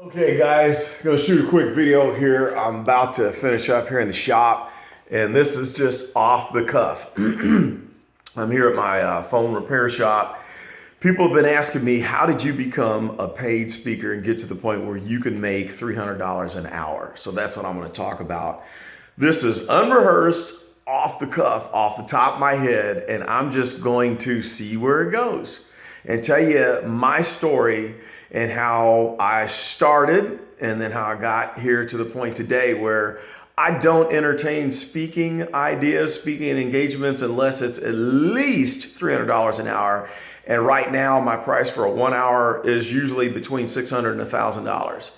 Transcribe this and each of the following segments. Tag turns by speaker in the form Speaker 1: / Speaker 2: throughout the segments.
Speaker 1: Okay guys, gonna shoot a quick video here. I'm about to finish up here in the shop and this is just off the cuff. I'm here at my phone repair shop. People have been asking me, how did you become a paid speaker and get to the point where you can make $300 an hour? So that's what I'm gonna talk about. This is unrehearsed, off the cuff, off the top of my head, and I'm just going to see where it goes and tell you my story and how I started and then how I got here to the point today where I don't entertain speaking ideas, speaking engagements unless it's at least $300 an hour. And right now my price for a 1 hour is usually between $600 and $1,000.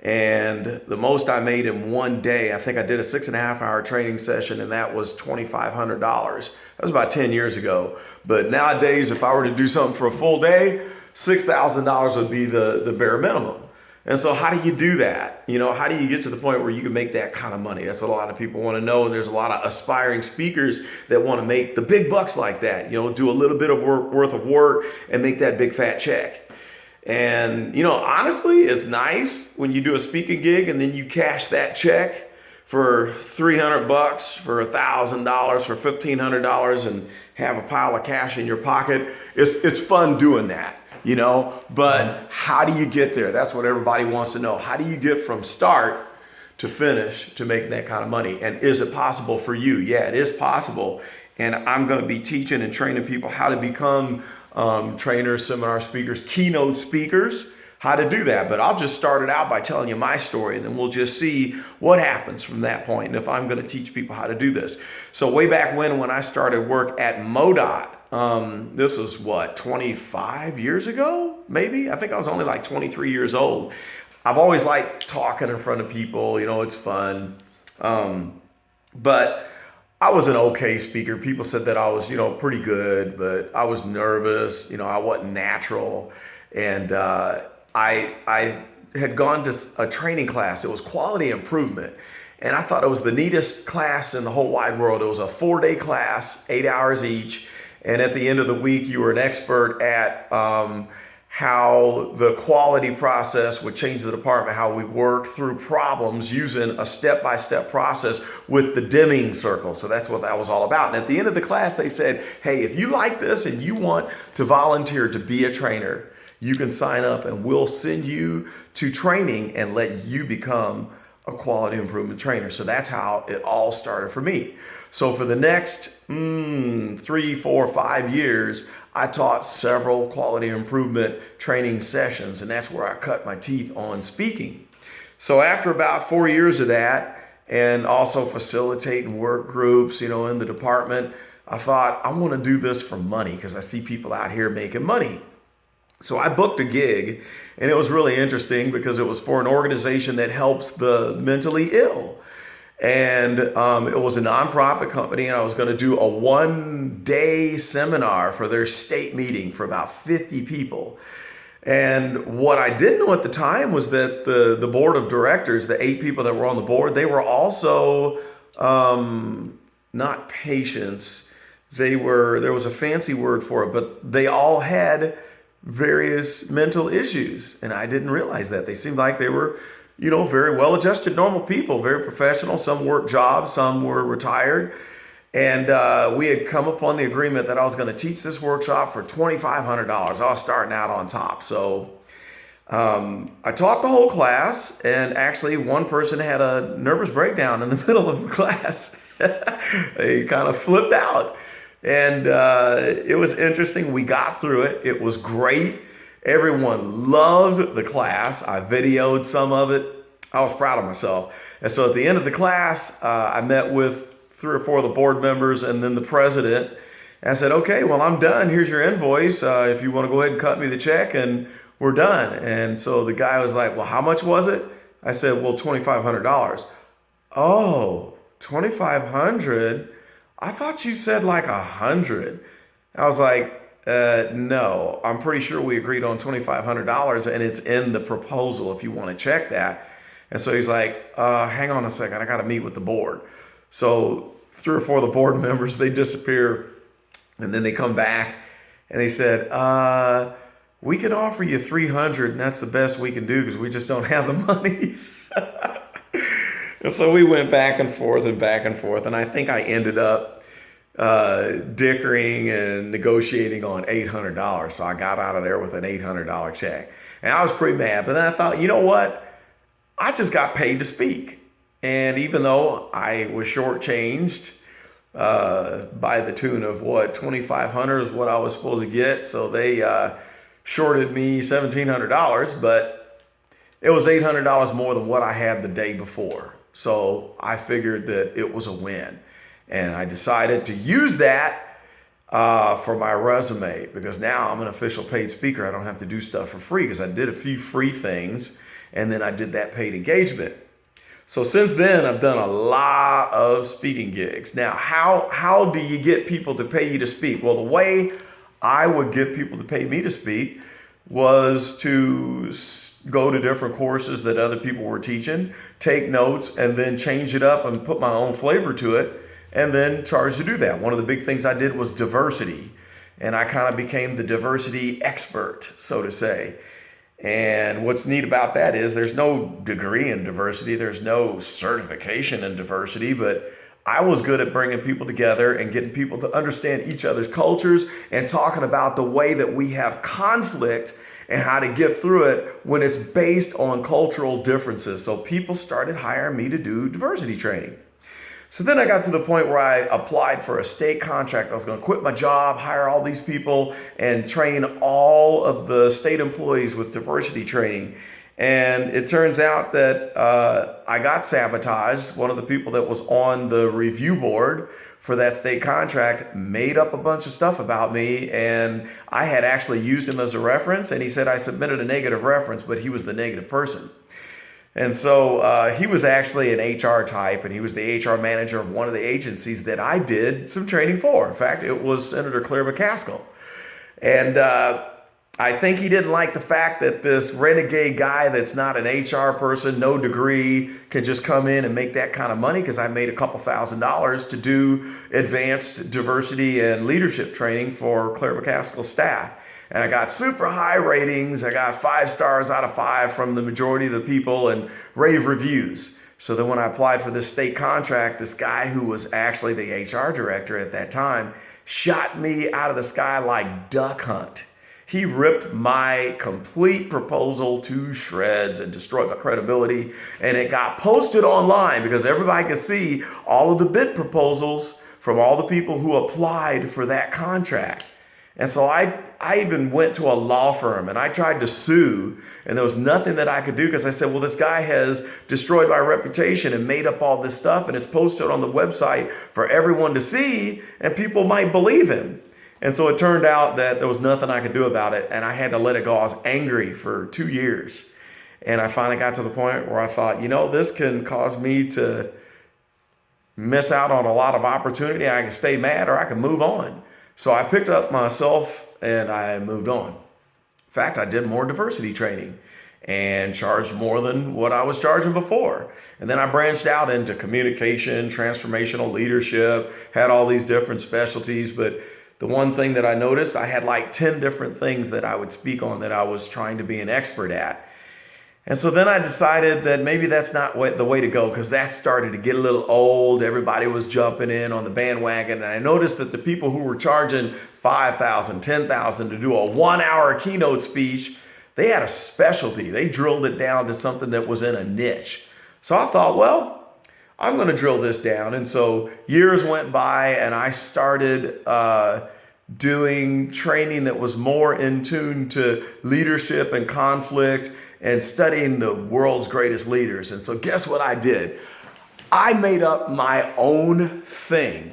Speaker 1: And the most I made in one day, I think I did a 6.5 hour training session and that was $2,500. That was about 10 years ago. But nowadays, if I were to do something for a full day, $6,000 would be the bare minimum. And so how do you do that? You know, how do you get to the point where you can make that kind of money? That's what a lot of people want to know. And there's a lot of aspiring speakers that want to make the big bucks like that, you know, do a little bit of worth of work and make that big fat check. And, you know, honestly, it's nice when you do a speaking gig and then you cash that check for $300, for $1,000, for $1,500 and have a pile of cash in your pocket. It's fun doing that, you know, but how do you get there? That's what everybody wants to know. How do you get from start to finish to making that kind of money? And is it possible for you? Yeah, it is possible. And I'm going to be teaching and training people how to become trainers, seminar speakers, keynote speakers, how to do that. But I'll just start it out by telling you my story and then we'll just see what happens from that point and if I'm going to teach people how to do this. So way back when I started work at MoDOT, this was what, 25 years ago, maybe? I think I was only like 23 years old. I've always liked talking in front of people, you know, it's fun. But I was an okay speaker. People said that I was, you know, pretty good, but I was nervous, you know, I wasn't natural. And I had gone to a training class. It was quality improvement. And I thought it was the neatest class in the whole wide world. It was a 4-day class, 8 hours each. And at the end of the week, you were an expert at how the quality process would change the department, how we work through problems using a step-by-step process with the Deming circle. So that's what that was all about. And at the end of the class, they said, hey, if you like this and you want to volunteer to be a trainer, you can sign up and we'll send you to training and let you become a quality improvement trainer. So that's how it all started for me. So for the next 3, 4, 5 years, I taught several quality improvement training sessions, and that's where I cut my teeth on speaking. So after about 4 years of that, and also facilitating work groups, you know, in the department, I thought I want to do this for money because I see people out here making money. So I booked a gig, and it was really interesting because it was for an organization that helps the mentally ill. And it was a nonprofit company, and I was going to do a 1-day seminar for their state meeting for about 50 people. And what I didn't know at the time was that the board of directors, the 8 people that were on the board, they were also not patients. There was a fancy word for it, but they all had various mental issues. And I didn't realize that. They seemed like they were, you know, very well-adjusted, normal people, very professional. Some worked jobs, some were retired. And we had come upon the agreement that I was going to teach this workshop for $2,500. I was starting out on top. So I taught the whole class, and actually one person had a nervous breakdown in the middle of the class. They kind of flipped out. And it was interesting. We got through it. It was great. Everyone loved the class. I videoed some of it. I was proud of myself. And so at the end of the class, I met with 3 or 4 of the board members and then the president. And I said, okay, well, I'm done. Here's your invoice. If you want to go ahead and cut me the check, and we're done. And so the guy was like, well, how much was it? I said, well, $2,500. Oh, $2,500? I thought you said like 100. I was like, no, I'm pretty sure we agreed on $2,500 and it's in the proposal if you want to check that. And so he's like, hang on a second, I got to meet with the board. So 3 or 4 of the board members, they disappear, and then they come back and they said, we can offer you 300 and that's the best we can do because we just don't have the money. And so we went back and forth and back and forth. And I think I ended up dickering and negotiating on $800. So I got out of there with an $800 check. And I was pretty mad. But then I thought, you know what? I just got paid to speak. And even though I was shortchanged by the tune of what, $2,500 is what I was supposed to get. So they shorted me $1,700, but it was $800 more than what I had the day before. So I figured that it was a win. And I decided to use that for my resume because now I'm an official paid speaker. I don't have to do stuff for free because I did a few free things and then I did that paid engagement. So since then, I've done a lot of speaking gigs. Now, how do you get people to pay you to speak? Well, the way I would get people to pay me to speak was to go to different courses that other people were teaching, take notes, and then change it up and put my own flavor to it, and then charge to do that. One of the big things I did was diversity, and I kind of became the diversity expert, so to say. And what's neat about that is there's no degree in diversity, there's no certification in diversity, but I was good at bringing people together and getting people to understand each other's cultures and talking about the way that we have conflict and how to get through it when it's based on cultural differences. So people started hiring me to do diversity training. So then I got to the point where I applied for a state contract. I was going to quit my job, hire all these people, and train all of the state employees with diversity training. And it turns out that I got sabotaged. One of the people that was on the review board for that state contract made up a bunch of stuff about me, and I had actually used him as a reference, and he said I submitted a negative reference, but he was the negative person. And so he was actually an HR type, and he was the HR manager of one of the agencies that I did some training for. In fact, it was Senator Claire McCaskill. And I think he didn't like the fact that this renegade guy that's not an HR person, no degree, can just come in and make that kind of money, because I made a couple $1,000s to do advanced diversity and leadership training for Claire McCaskill's staff. And I got super high ratings. I got 5 stars out of 5 from the majority of the people and rave reviews. So then when I applied for this state contract, this guy who was actually the HR director at that time shot me out of the sky like duck hunt. He ripped my complete proposal to shreds and destroyed my credibility. And it got posted online because everybody could see all of the bid proposals from all the people who applied for that contract. And so I even went to a law firm and I tried to sue, and there was nothing that I could do because I said, well, this guy has destroyed my reputation and made up all this stuff, and it's posted on the website for everyone to see, and people might believe him. And so it turned out that there was nothing I could do about it, and I had to let it go. I was angry for 2 years. And I finally got to the point where I thought, you know, this can cause me to miss out on a lot of opportunity. I can stay mad or I can move on. So I picked up myself and I moved on. In fact, I did more diversity training and charged more than what I was charging before. And then I branched out into communication, transformational leadership, had all these different specialties. But the one thing that I noticed, I had like 10 different things that I would speak on that I was trying to be an expert at. And so then I decided that maybe that's not the way to go, because that started to get a little old. Everybody was jumping in on the bandwagon. And I noticed that the people who were charging $5,000, $10,000 to do a 1-hour keynote speech, they had a specialty. They drilled it down to something that was in a niche. So I thought, well, I'm going to drill this down. And so years went by and I started doing training that was more in tune to leadership and conflict and studying the world's greatest leaders. And so guess what I did? I made up my own thing.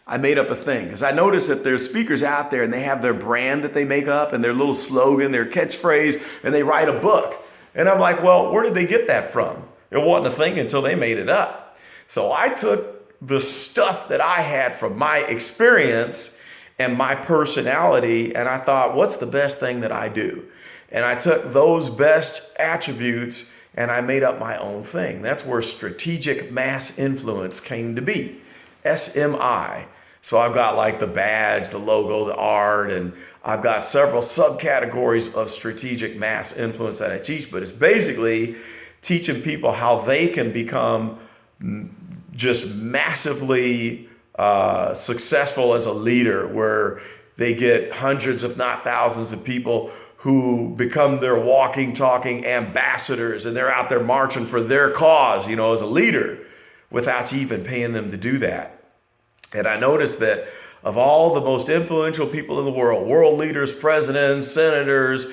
Speaker 1: I made up a thing because I noticed that there's speakers out there and they have their brand that they make up and their little slogan, their catchphrase, and they write a book. And I'm like, well, where did they get that from? It wasn't a thing until they made it up. So I took the stuff that I had from my experience and my personality, and I thought, what's the best thing that I do? And I took those best attributes and I made up my own thing. That's where strategic mass influence came to be, SMI. So I've got like the badge, the logo, the art, and I've got several subcategories of strategic mass influence that I teach. But it's basically teaching people how they can become just massively successful as a leader, where they get hundreds, if not thousands, of people who become their walking, talking ambassadors, and they're out there marching for their cause, as a leader, without you even paying them to do that. And I noticed that of all the most influential people in the world leaders, presidents, senators,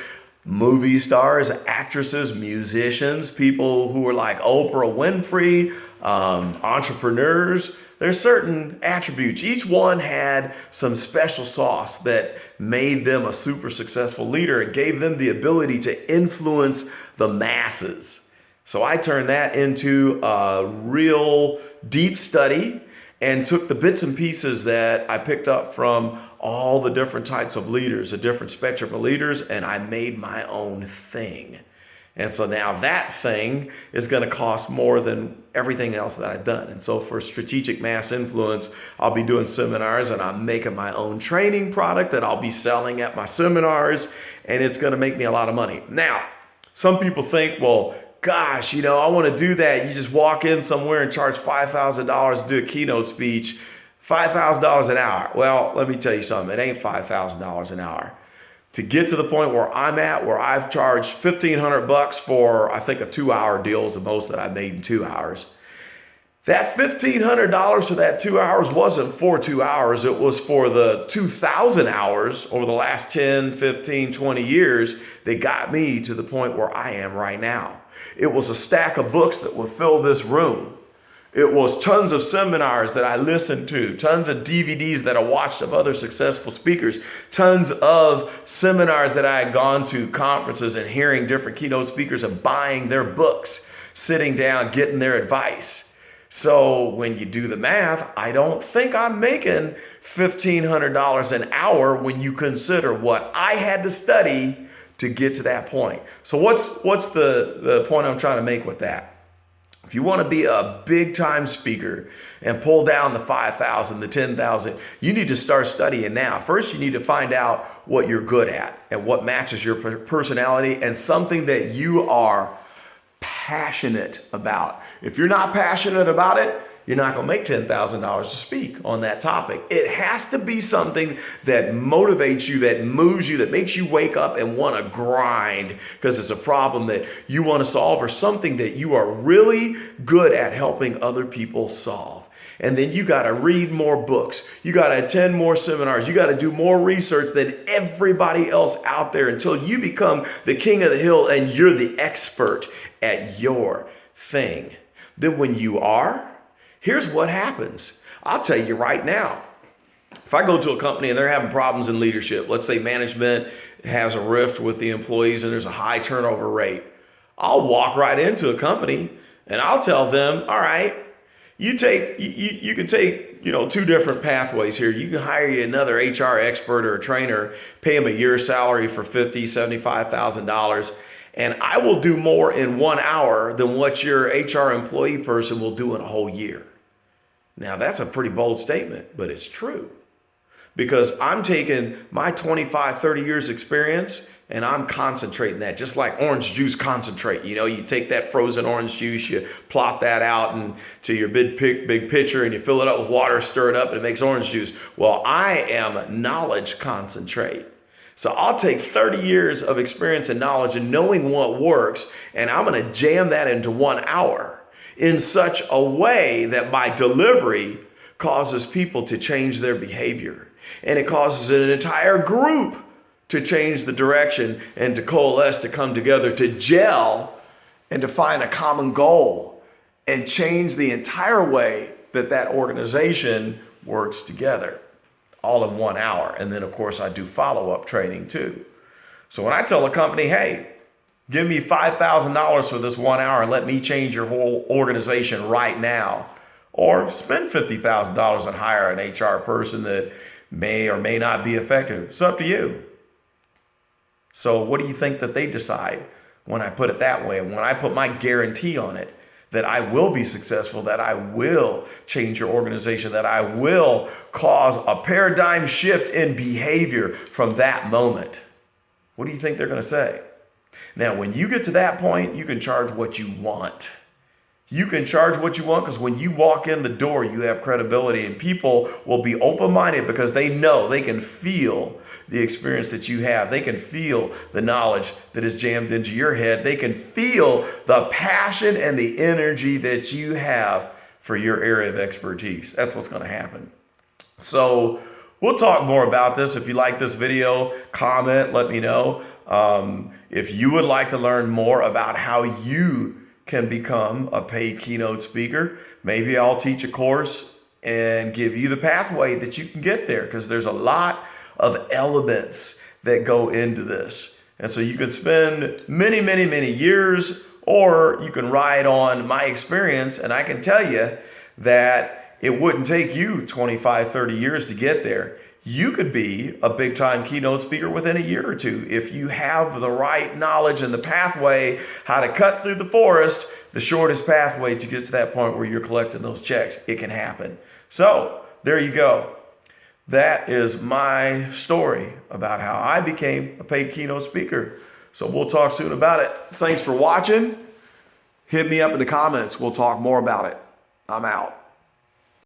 Speaker 1: movie stars, actresses, musicians, people who are like Oprah Winfrey, entrepreneurs, there's certain attributes. Each one had some special sauce that made them a super successful leader and gave them the ability to influence the masses. So I turned that into a real deep study and took the bits and pieces that I picked up from all the different types of leaders, a different spectrum of leaders, and I made my own thing. And so now that thing is going to cost more than everything else that I've done. And so for strategic mass influence, I'll be doing seminars, and I'm making my own training product that I'll be selling at my seminars, and it's going to make me a lot of money. Now, some people think, well, gosh, I want to do that. You just walk in somewhere and charge $5,000 to do a keynote speech, $5,000 an hour. Well, let me tell you something. It ain't $5,000 an hour. To get to the point where I'm at, where I've charged $1,500 for, I think, a 2-hour deal is the most that I made in 2 hours. That $1,500 for that 2 hours wasn't for 2 hours. It was for the 2,000 hours over the last 10, 15, 20 years that got me to the point where I am right now. It was a stack of books that would fill this room. It was tons of seminars that I listened to, tons of DVDs that I watched of other successful speakers, tons of seminars that I had gone to, conferences, and hearing different keynote speakers and buying their books, sitting down, getting their advice. So when you do the math, I don't think I'm making $1,500 an hour when you consider what I had to study to get to that point. So what's the point I'm trying to make with that? If you want to be a big time speaker and pull down the 5,000, the 10,000, you need to start studying now. First, you need to find out what you're good at and what matches your personality and something that you are passionate about. If you're not passionate about it, you're not going to make $10,000 to speak on that topic. It has to be something that motivates you, that moves you, that makes you wake up and want to grind because it's a problem that you want to solve, or something that you are really good at helping other people solve. And then you got to read more books. You got to attend more seminars. You got to do more research than everybody else out there until you become the king of the hill and you're the expert at your thing. Then when you are, here's what happens. I'll tell you right now. If I go to a company and they're having problems in leadership, let's say management has a rift with the employees and there's a high turnover rate, I'll walk right into a company and I'll tell them, all right, you can take two different pathways here. You can hire you another HR expert or a trainer, pay them a year's salary for $50,000, $75,000. And I will do more in 1 hour than what your HR employee person will do in a whole year. Now, that's a pretty bold statement, but it's true. Because I'm taking my 25, 30 years experience and I'm concentrating that, just like orange juice concentrate. You take that frozen orange juice, you plop that out into your big pitcher and you fill it up with water, stir it up, and it makes orange juice. Well, I am knowledge concentrate. So I'll take 30 years of experience and knowledge and knowing what works, and I'm going to jam that into 1 hour in such a way that my delivery causes people to change their behavior. And it causes an entire group to change the direction and to coalesce, to come together, to gel, and to find a common goal and change the entire way that organization works together. All in 1 hour. And then, of course, I do follow-up training too. So when I tell a company, hey, give me $5,000 for this 1 hour and let me change your whole organization right now, or spend $50,000 and hire an HR person that may or may not be effective, it's up to you. So what do you think that they decide when I put it that way? When I put my guarantee on it, that I will be successful, that I will change your organization, that I will cause a paradigm shift in behavior from that moment. What do you think they're going to say? Now, when you get to that point, you can charge what you want. You can charge what you want because when you walk in the door, you have credibility and people will be open-minded because they know, they can feel the experience that you have. They can feel the knowledge that is jammed into your head. They can feel the passion and the energy that you have for your area of expertise. That's what's going to happen. So we'll talk more about this. If you like this video, comment, let me know. If you would like to learn more about how you can become a paid keynote speaker, maybe I'll teach a course and give you the pathway that you can get there, because there's a lot of elements that go into this. And so you could spend many, many, many years, or you can ride on my experience, and I can tell you that it wouldn't take you 25, 30 years to get there. You could be a big time keynote speaker within a year or two if you have the right knowledge and the pathway, how to cut through the forest, the shortest pathway to get to that point where you're collecting those checks. It can happen. So there you go. That is my story about how I became a paid keynote speaker. So we'll talk soon about it. Thanks for watching. Hit me up in the comments. We'll talk more about it. I'm out.